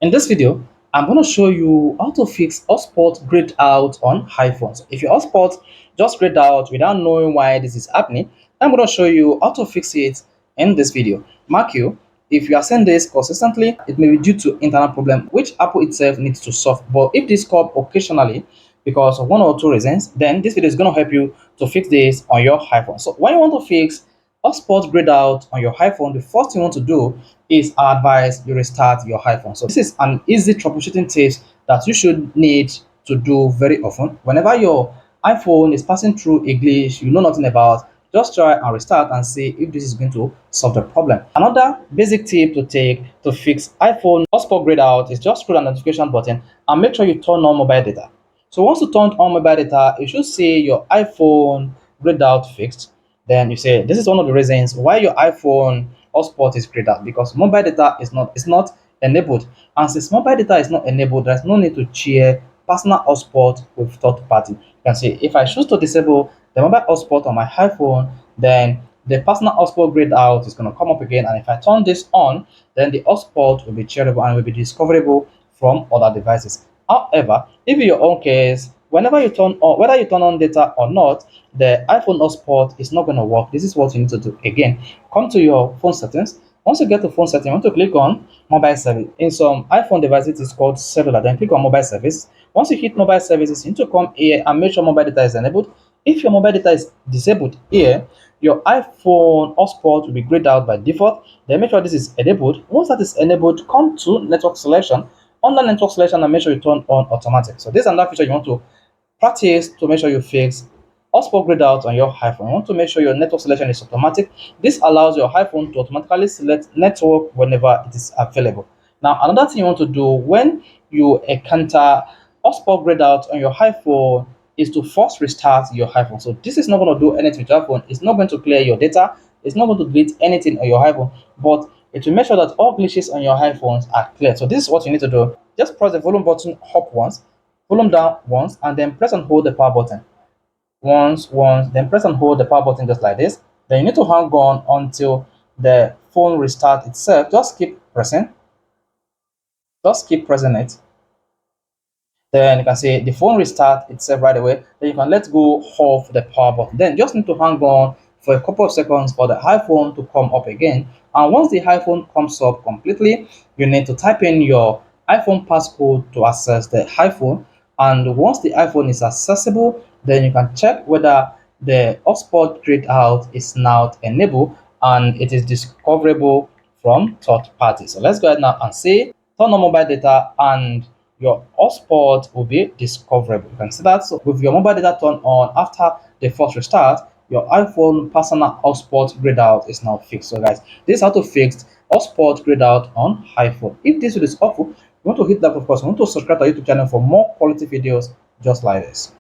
In this video, I'm going to show you how to fix hotspot grayed out on iPhones. If your hotspot just grayed out without knowing why this is happening, I'm going to show you how to fix it in this video. Mark you, if you are seeing this consistently, it may be due to internal problem which Apple itself needs to solve. But if this comes occasionally because of one or two reasons, then this video is going to help you to fix this on your iPhone. So when you want to fix hotspot grayed out on your iPhone, the first thing you want to do is I advise you restart your iPhone. So this is an easy troubleshooting tips that you should need to do very often. Whenever your iPhone is passing through a glitch you know nothing about, just try and restart and see if this is going to solve the problem. Another basic tip to take to fix iPhone hotspot grayed out is just scroll the notification button and make sure you turn on mobile data. So once you turn on mobile data, you should see your iPhone grayed out fixed. Then you say this is one of the reasons why your iPhone hotspot is grayed out, because mobile data is not enabled. And since mobile data is not enabled, there's no need to share personal hotspot with third party. You can see if I choose to disable the mobile hotspot on my iPhone, then the personal hotspot grayed out is going to come up again. And if I turn this on, then the hotspot will be shareable and will be discoverable from other devices. However, if in your own case, whenever you turn on, whether you turn on data or not, the iPhone hotspot is not going to work. This is what you need to do. Again, come to your phone settings. Once you get to phone settings, you want to click on mobile service. In some iPhone devices, it's called cellular. Then click on mobile service. Once you hit mobile services, you need to come here and make sure mobile data is enabled. If your mobile data is disabled here, your iPhone hotspot will be grayed out by default. Then make sure this is enabled. Once that is enabled, come to network selection. Under network selection and make sure you turn on automatic. So this is another feature you want to practice to make sure you fix hotspot grayed out on your iPhone. You want to make sure your network selection is automatic. This allows your iPhone to automatically select network whenever it is available. Now, another thing you want to do when you encounter hotspot grayed out on your iPhone is to first restart your iPhone. So this is not going to do anything with your iPhone. It's not going to clear your data. It's not going to delete anything on your iPhone, but it will make sure that all glitches on your iPhones are clear. So this is what you need to do. Just press the volume button up once, volume down once, and then press and hold the power button. Once, then press and hold the power button just like this. Then you need to hang on until the phone restart itself. Just keep pressing. Just keep pressing it. Then you can see the phone restart itself right away. Then you can let go of the power button. Then just need to hang on for a couple of seconds for the iPhone to come up again. And once the iPhone comes up completely, you need to type in your iPhone passcode to access the iPhone. And once the iPhone is accessible, then you can check whether the hotspot grayed out is now enabled and it is discoverable from third party. So let's go ahead now and say turn on mobile data and your hotspot will be discoverable. You can see that. So with your mobile data turned on after the first restart, your iPhone personal hotspot grayed out is now fixed. So guys, this is how to fix hotspot grayed out on iPhone. If this video is helpful, you want to hit that, of course, you want to subscribe to our YouTube channel for more quality videos just like this.